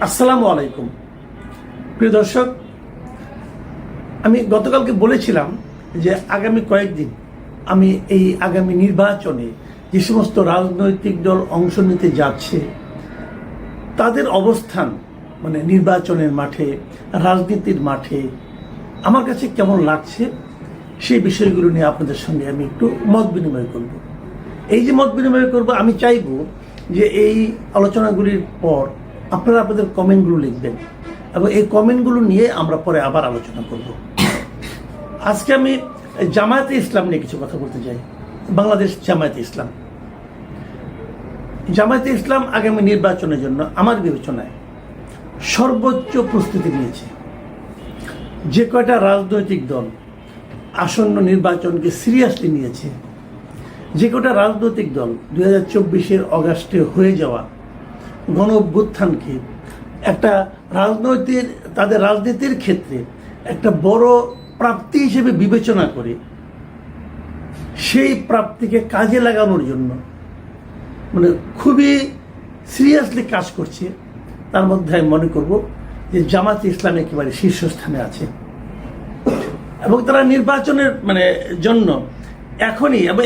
আসসালামু আলাইকুম প্রিয় দর্শক, আমি গতকালকে বলেছিলাম যে আগামী কয়েকদিন আমি এই আগামী নির্বাচনে যে সমস্ত রাজনৈতিক দল অংশ নিতে যাচ্ছে তাদের অবস্থান মানে নির্বাচনের মাঠে, রাজনীতির মাঠে আমার কাছে কেমন লাগছে সেই বিষয়গুলো নিয়ে আপনাদের সঙ্গে আমি একটু মত বিনিময় করব। এই যে মত বিনিময় করব, আমি চাইব যে এই আলোচনাগুলির পর আপনারা আপনাদের কমেন্টগুলো লিখবেন এবং এই কমেন্টগুলো নিয়ে আমরা পরে আবার আলোচনা করব। আজকে আমি জামায়াতে ইসলাম নিয়ে কিছু কথা বলতে চাই। বাংলাদেশ জামায়াতে ইসলাম আগামী নির্বাচনের জন্য আমার বিবেচনায় সর্বোচ্চ প্রস্তুতি নিয়েছে। যে কয়টা রাজনৈতিক দল আসন্ন নির্বাচনকে সিরিয়াসলি নিয়েছে, যে কয়টা রাজনৈতিক দল 2024 অগাস্টে হয়ে যাওয়া গণ অভ্যুত্থানকে একটা তাদের রাজনীতির ক্ষেত্রে একটা বড় প্রাপ্তি হিসেবে বিবেচনা করে সেই প্রাপ্তিকে কাজে লাগানোর জন্য মানে খুবই সিরিয়াসলি কাজ করছে, তার মধ্যে আমি মনে করব যে জামায়াতে ইসলাম একেবারে শীর্ষস্থানে আছে এবং তারা নির্বাচনের জন্য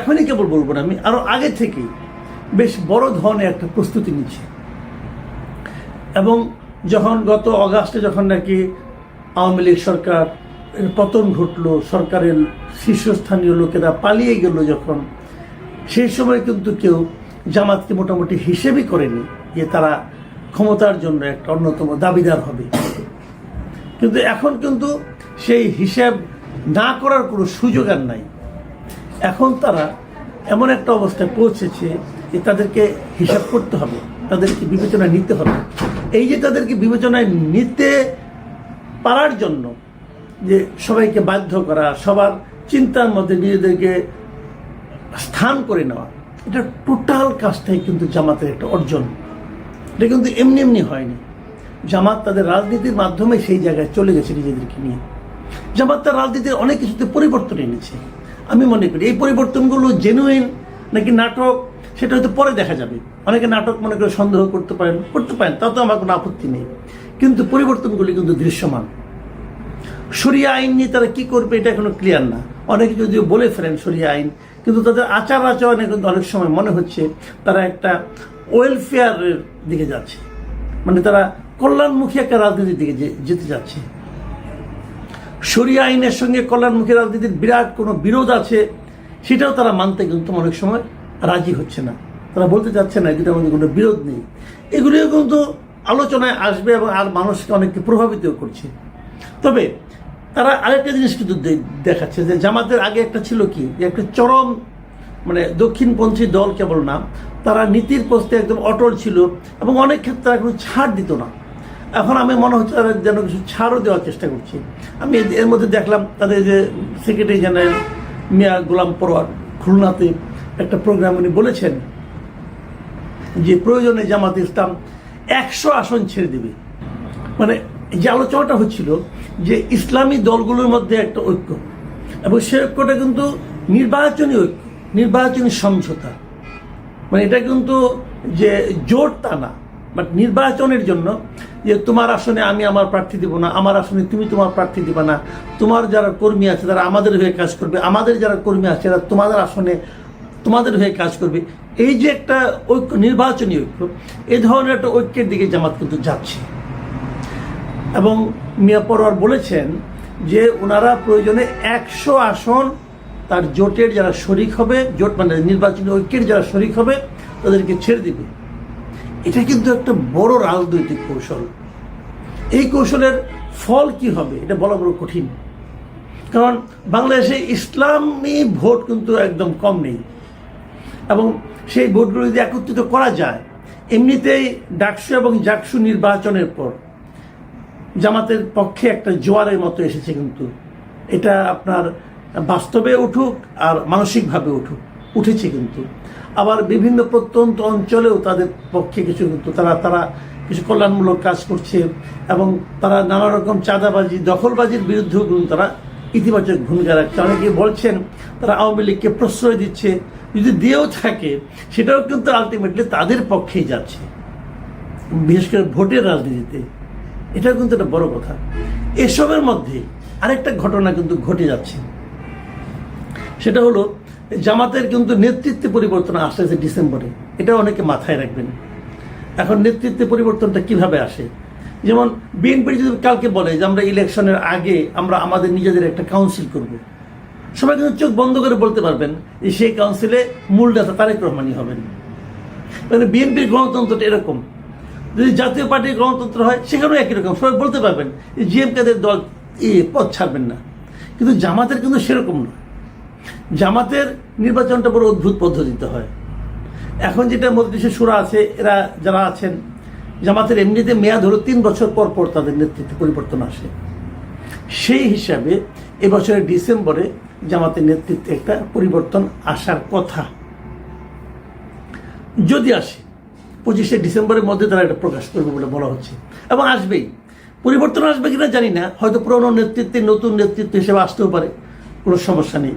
এখনই কেবল বলবো না, আমি আরো আগে থেকেই বেশ বড় ধরনের একটা প্রস্তুতি নিচ্ছে। এবং যখন গত অগাস্টে যখন নাকি আওয়ামী লীগ সরকার পতন ঘটলো, সরকারের শীর্ষস্থানীয় লোকেরা পালিয়ে গেল, যখন সেই সময় কিন্তু কেউ জামাতকে মোটামুটি হিসেবই করেনি যে তারা ক্ষমতার জন্য একটা অন্যতম দাবিদার হবে। কিন্তু এখন কিন্তু সেই হিসাব না করার কোনো সুযোগ আর নাই। এখন তারা এমন একটা অবস্থায় পৌঁছেছে যে তাদেরকে হিসাব করতে হবে, তাদেরকে বিবেচনায় নিতে হবে। এই যে তাদেরকে বিবেচনায় নিতে পারার জন্য যে সবাইকে বাধ্য করা, সবার চিন্তার মধ্যে নিজেদেরকে স্থান করে নেওয়া, এটা টোটাল কাজটাই কিন্তু জামাতের একটা অর্জন। এটা কিন্তু এমনি এমনি হয়নি। জামাত তাদের রাজনীতির মাধ্যমে সেই জায়গায় চলে গেছে নিজেদেরকে নিয়ে। জামাত তার রাজনীতির অনেক কিছুতে পরিবর্তন এনেছে। আমি মনে করি এই পরিবর্তনগুলো জেনুইন নাকি নাটক সেটা হয়তো পরে দেখা যাবে। অনেকে নাটক মনে করে সন্দেহ করতে পারেন, তাও তো আমার কোনো আপত্তি নেই, কিন্তু পরিবর্তনগুলি কিন্তু দৃশ্যমান। শরিয়া আইন নিয়ে তারা কি করবে এটা এখনো ক্লিয়ার না। অনেকে যদিও বলে ফেলেন শরিয়া আইন, কিন্তু তাদের আচার আচরণে কিন্তু অনেক সময় মনে হচ্ছে তারা একটা ওয়েলফেয়ারের দিকে যাচ্ছে, তারা কল্যাণমুখী একটা রাজনীতির দিকে যেতে যাচ্ছে। শরিয়া আইনের সঙ্গে কল্যাণমুখী রাজনীতির বিরাট কোনো বিরোধ আছে, সেটাও তারা মানতে কিন্তু অনেক সময় রাজি হচ্ছে না। তারা বলতে চাচ্ছে না এটার মধ্যে কোনো বিরোধ নেই। এগুলিও কিন্তু আলোচনায় আসবে এবং আর মানুষকে অনেককে প্রভাবিত করছে। তবে তারা আরেকটা জিনিস কিন্তু দেখাচ্ছে যে জামাতের আগে একটা ছিল কি, যে একটা চরম দক্ষিণপন্থী দল কেবল না, তারা নীতির পোস্টে একদম অটল ছিল এবং অনেক ক্ষেত্রে তারা কোনো ছাড় দিত না। এখন আমি মনে হচ্ছে তারা যেন কিছু ছাড়ও দেওয়ার চেষ্টা করছে। আমি এর মধ্যে দেখলাম তাদের যে সেক্রেটারি জেনারেল মিয়া গোলাম পরোয়ার খুলনাতে একটা প্রোগ্রাম উনি বলেছেন যে প্রয়োজনে জামাত ইসলাম 100 আসন ছেড়ে দেবে। যে আলোচনাটা হচ্ছিল যে ইসলামী দলগুলোর মধ্যে একটা ঐক্য, এবং সে ঐক্যটা কিন্তু নির্বাচনী ঐক্য, নির্বাচনী সমঝোতা। এটা কিন্তু যে জোট তা না, বাট নির্বাচনের জন্য যে তোমার আসনে আমি আমার প্রার্থী দিব না, আমার আসনে তুমি তোমার প্রার্থী দিবা না, তোমার যারা কর্মী আছে তারা আমাদের হয়ে কাজ করবে, আমাদের যারা কর্মী আছে তারা তোমাদের আসনে তোমাদের হয়ে কাজ করবে। এই যে একটা ঐক্য, নির্বাচনী ঐক্য, এই ধরনের একটা ঐক্যের দিকে জামাত কিন্তু যাচ্ছে। এবং মিয়া পরোয়ার বলেছেন যে ওনারা প্রয়োজনে 100 আসন তার জোটের যারা শরিক হবে, জোট নির্বাচনী ঐক্যের যারা শরিক হবে তাদেরকে ছেড়ে দিবে। এটা কিন্তু একটা বড় রাজনৈতিক কৌশল। এই কৌশলের ফল কি হবে এটা বলা বড় কঠিন, কারণ বাংলাদেশে ইসলামী ভোট কিন্তু একদম কম নেই, এবং সেই ভোটগুলো যদি একত্রিত করা যায়, এমনিতেই ডাকসু এবং জাকসু নির্বাচনের পর জামাতের পক্ষে একটা জোয়ারের মতো এসেছে। কিন্তু এটা আপনার বাস্তবে উঠুক আর মানসিকভাবে উঠেছে কিন্তু। আবার বিভিন্ন প্রত্যন্ত অঞ্চলেও তাদের পক্ষে কিছু কিন্তু তারা কিছু কল্যাণমূলক কাজ করছে, এবং তারা নানা রকম চাঁদাবাজি, দখলবাজির বিরুদ্ধেও কিন্তু তারা ইতিবাচক ভূমিকা রাখছে। অনেকে বলছেন তারা আওয়ামী লীগকে প্রশ্রয় দিচ্ছে, যদি দিয়েও থাকে সেটাও কিন্তু আলটিমেটলি তাদের পক্ষেই যাচ্ছে। বিশেষ করে ভোটের রাজনীতিতে, এটা কিন্তু একটা বড় কথা। এসবের মধ্যে আরেকটা ঘটনা কিন্তু ঘটে যাচ্ছে, সেটা হলো জামাতের কিন্তু নেতৃত্বে পরিবর্তন আসতেছে ডিসেম্বরে। এটা অনেকে মাথায় রাখবেন। এখন নেতৃত্বে পরিবর্তনটা কিভাবে আসে? যেমন বিএনপি যদি কালকে বলে যে আমরা ইলেকশনের আগে আমরা আমাদের নিজেদের একটা কাউন্সিল করব, সবাই কিন্তু চোখ বন্ধ করে বলতে পারবেন যে সেই কাউন্সিলে মূল নেতা তারেক রহমানই হবেন। মানে বিএনপির গণতন্ত্রটা এরকম। যদি জাতীয় পার্টির গণতন্ত্র হয় সেখানেও একই রকম, সবাই বলতে পারবেন যে জিএমকেদের দল পথ ছাড়বেন না। কিন্তু জামাতের কিন্তু সেরকম নয়। জামাতের নির্বাচনটা বড় অদ্ভুত পদ্ধতিতে হয়। এখন যেটা মজলিসে শুরা আছে, এরা যারা আছেন জামাতের এমনিতে মেয়াদ হলো 3 বছর পর পর তাদের নেতৃত্বে পরিবর্তন আসে। সেই হিসাবে এবছরের ডিসেম্বরে জামাতের নেতৃত্বে একটা পরিবর্তন আসার কথা। যদি আসে 25শে ডিসেম্বরের মধ্যে তারা এটা প্রকাশ করবে বলে বলা হচ্ছে, এবং আসবেই। পরিবর্তন আসবে কিনা জানি না, হয়তো পুরনো নেতৃত্বে নতুন নেতৃত্ব হিসেবে আসতেও পারে, কোনো সমস্যা নেই।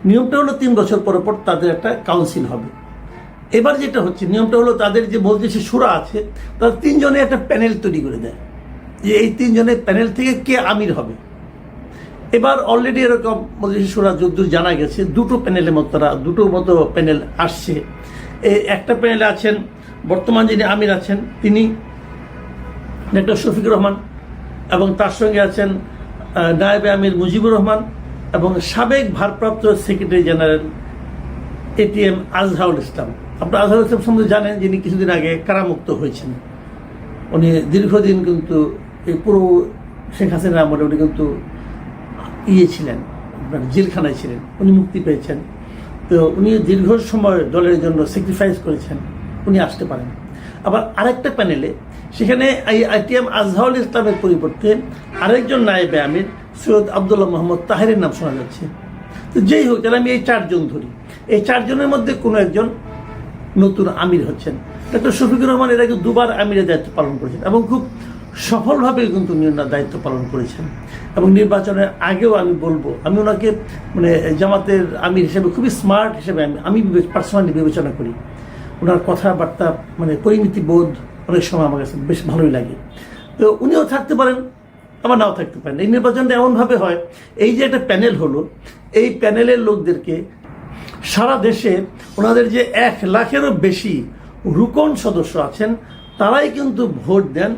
নিয়মটা হলো 3 বছর পর পর তাদের একটা কাউন্সিল হবে। এবার যেটা হচ্ছে নিয়মটা হলো তাদের যে মজলিসে শুরা আছে তারা 3 জনে একটা প্যানেল তৈরি করে দেয় যে এই 3 জনের প্যানেল থেকে কে আমির হবে। এবার অলরেডি এরকম মজলিসে শুরা যদ্দূর জানা গেছে 2টো প্যানেলের মতো তারা 2টো মতো প্যানেল আসছে। একটা প্যানেলে আছেন বর্তমান যিনি আমির আছেন তিনি ডক্টর শফিকুর রহমান, এবং তার সঙ্গে আছেন নায়েবে আমির মুজিবুর রহমান, এবং সাবেক ভারপ্রাপ্ত secretary general ATM Azharul Islam. আপনার আজহারুল ইসলাম সম্বন্ধে জানেন, যিনি কিছুদিন আগে কারামুক্ত হয়েছেন। উনি দীর্ঘদিন কিন্তু এই পুরো শেখ হাসিনার আমলে উনি কিন্তু ছিলেন, জেলখানায় ছিলেন, উনি মুক্তি পেয়েছেন। তো উনি দীর্ঘ সময় দলের জন্য স্যাক্রিফাইস করেছেন, উনি আসতে পারেন। আবার আরেকটা প্যানেলে সেখানে এই এটিএম আজহারুল ইসলামের পরিবর্তে আরেকজন নায়েবে আমির সৈয়দ আবদুল্লাহ মোহাম্মদ তাহেরের নাম শোনা যাচ্ছে। তো যেই হোক, তাহলে আমি এই 4 জন ধরি, এই 4 জনের মধ্যে কোনো একজন নতুন আমির হচ্ছেন। ডক্টর শফিকুর রহমান এর আগে 2বার আমিরের দায়িত্ব পালন করেছেন এবং খুব সফলভাবে কিন্তু উনি ওনার দায়িত্ব পালন করেছেন। এবং নির্বাচনের আগেও আমি বলবো, আমি ওনাকে মানে জামাতের আমির হিসেবে খুবই স্মার্ট হিসেবে আমি পার্সোনালি বিবেচনা করি। ওনার কথাবার্তা মানে পরিমিতি বোধ অনেক সময় আমার কাছে বেশ ভালোই লাগে। তো উনিও থাকতে পারেন, আবার নাও থাকতে পারেন। এই নির্বাচনটা এমনভাবে হয়, এই যে একটা প্যানেল হলো, এই প্যানেলের লোকদেরকে সারা দেশে ওনাদের যে 1 লাখেরও বেশি রুকন সদস্য আছেন তারাই কিন্তু ভোট দেন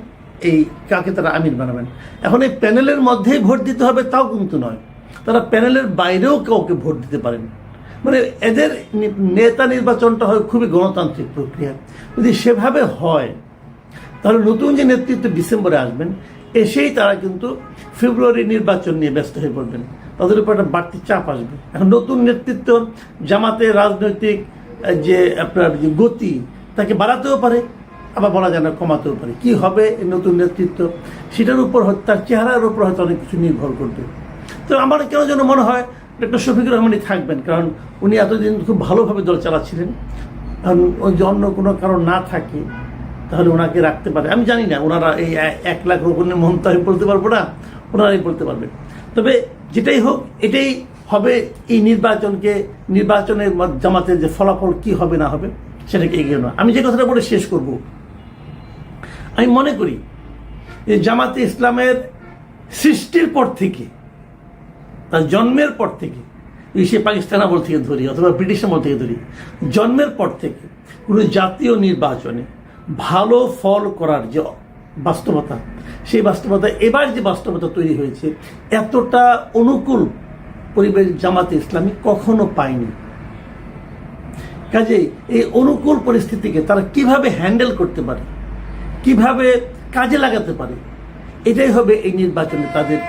এই কাকে তারা আমির বানাবেন। এখন এই প্যানেলের মধ্যেই ভোট দিতে হবে তাও কিন্তু নয়, তারা প্যানেলের বাইরেও কাউকে ভোট দিতে পারেন। মানে এদের নেতা নির্বাচনটা হয় খুবই গণতান্ত্রিক প্রক্রিয়া। যদি সেভাবে হয় তাহলে নতুন যে নেতৃত্ব ডিসেম্বরে আসবেন, এসেই তারা কিন্তু ফেব্রুয়ারি নির্বাচন নিয়ে ব্যস্ত হয়ে পড়বেন, তাদের উপর একটা বাড়তি চাপ আসবে। এখন নতুন নেতৃত্ব জামাতের রাজনৈতিক যে আপনার যে গতি তাকে বাড়াতেও পারে, আবার বলা যায় না কমাতেও পারে। কি হবে এই নতুন নেতৃত্ব, সেটার উপর তার চেহারার উপর হয়তো অনেক কিছু নির্ভর করবে। তো আমার কেন যেন মনে হয় ডক্টর শফিকুর রহমানই থাকবেন, কারণ উনি এতদিন খুব ভালোভাবে দল চালাচ্ছিলেন। কারণ ওই যে অন্য কোনো কারণ না থাকে তাহলে ওনাকে রাখতে পারে। আমি জানি না ওনারা এই 1 লাখ রোপণের মহন্ত আমি বলতে পারবো না, ওনারাই বলতে পারবেন। তবে যেটাই হোক এটাই হবে এই নির্বাচনের জামাতের যে ফলাফল কি হবে না হবে সেটাকে এগিয়ে নেওয়া। আমি যে কথাটা বলে শেষ করব, আমি মনে করি যে জামাতে ইসলামের সৃষ্টির পর থেকে, তার জন্মের পর থেকে, সে পাকিস্তান আমল থেকে ধরি অথবা ব্রিটিশ আমল থেকে ধরি, জন্মের পর থেকে কোনো জাতীয় নির্বাচনে ভালো ফল করার যে বাস্তবতা, সেই বাস্তবতা এবার যে বাস্তবতা তৈরি হয়েছে, এতটা অনুকূল পরিবেশ জামাতে ইসলামী কখনো পায়নি। কাজেই এই অনুকূল পরিস্থিতিকে তারা কিভাবে হ্যান্ডেল করতে পারে, কিভাবে কাজে লাগাতে পারে, এটাই হবে এই নির্বাচনে তাদের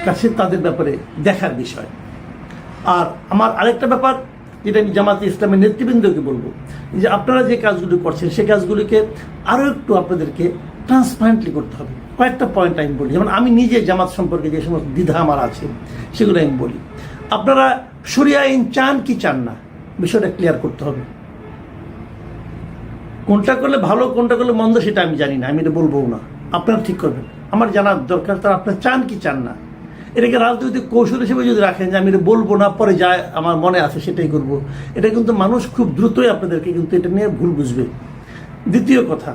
কাছে তাদের ব্যাপারে দেখার বিষয়। আর আমার আরেকটা ব্যাপার যেটা আমি জামাতে ইসলামের নেতৃবৃন্দকে বলবো, যে আপনারা যে কাজগুলি করছেন সেই কাজগুলিকে আরও একটু আপনাদেরকে ট্রান্সপারেন্টলি করতে হবে। কয়েকটা পয়েন্ট আমি বলি, যেমন আমি নিজে জামাত সম্পর্কে যে সমস্ত দ্বিধা আমার আছে সেগুলো আমি বলি। আপনারা শরিয়া আইন চান কি চান না, বিষয়টা ক্লিয়ার করতে হবে। কোনটা করলে ভালো কোনটা করলে মন্দ সেটা আমি জানি না, আমি এটা বলবো না, আপনারা ঠিক করবেন। আমার জানার দরকার তারা আপনারা চান কি চান না। এটাকে রাজনৈতিক কৌশল হিসেবে যদি রাখেন যে আমি এটা বলবো না, পরে যা আমার মনে আছে সেটাই করব, এটা কিন্তু মানুষ খুব দ্রুতই আপনাদেরকে কিন্তু এটা নিয়ে ভুল বুঝবে। দ্বিতীয় কথা,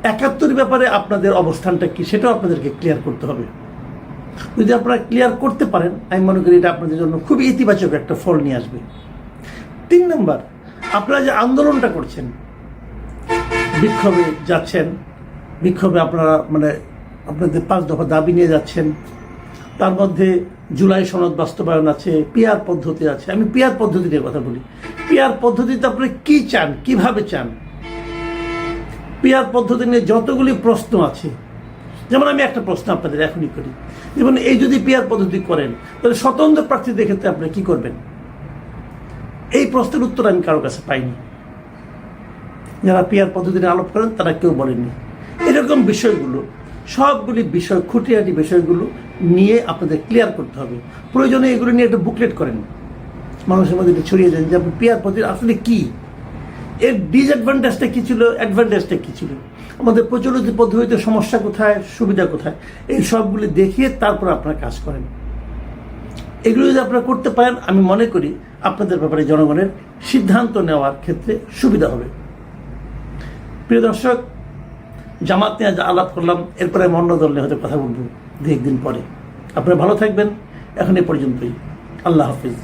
71 ব্যাপারে আপনাদের অবস্থানটা কি সেটাও আপনাদেরকে ক্লিয়ার করতে হবে। যদি আপনারা ক্লিয়ার করতে পারেন, আমি মনে করি এটা আপনাদের জন্য খুবই ইতিবাচক একটা ফল নিয়ে আসবে। 3 নম্বর, আপনারা যে আন্দোলনটা করছেন, বিক্ষোভে যাচ্ছেন, বিক্ষোভে আপনারা আপনাদের 5 দফা দাবি নিয়ে যাচ্ছেন, তার মধ্যে জুলাই সনদ বাস্তবায়ন আছে, পিআর পদ্ধতি আছে। আমি পিআর পদ্ধতি নিয়ে কথা বলি। পিআর পদ্ধতিতে আপনারা কি চান, কিভাবে চান? পিআর পদ্ধতি নিয়ে যতগুলি প্রশ্ন আছে, যেমন আমি একটা প্রশ্ন আপনাদের এখনই করি, যেমন এই যদি পিআর পদ্ধতি করেন তাহলে স্বতন্ত্র প্রার্থীদের ক্ষেত্রে আপনি কি করবেন? এই প্রশ্নের উত্তর আমি কারো কাছে পাইনি। যারা পিআর পদ্ধতি নিয়ে আলোপ করেন তারা কেউ বলেননি। এরকম বিষয়গুলো, সবগুলি বিষয়, খুঁটিনাটি বিষয়গুলো নিয়ে আপনাদের ক্লিয়ার করতে হবে। প্রয়োজনে এগুলো নিয়ে একটা বুকলেট করেন, মানুষের মধ্যে এটা ছড়িয়ে দেন যে আপনি পিআর পদ্ধতি আসলে কি, এর ডিসঅ্যাডভান্টেজটা কী ছিল, অ্যাডভান্টেজটা কী ছিল, আমাদের প্রচলিত পদ্ধতিতে সমস্যা কোথায়, সুবিধা কোথায়, এই সবগুলি দেখিয়ে তারপর আপনারা কাজ করেন। এগুলো যদি আপনারা করতে পারেন, আমি মনে করি আপনাদের ব্যাপারে জনগণের সিদ্ধান্ত নেওয়ার ক্ষেত্রে সুবিধা হবে। প্রিয় দর্শক, জামাত নিয়ে যা আলাপ করলাম, এরপরে আমি অন্য দল নিয়ে হয়তো কথা বলবো 2-1 দিন পরে। আপনারা ভালো থাকবেন। এখন এ পর্যন্তই। আল্লাহ হাফিজ।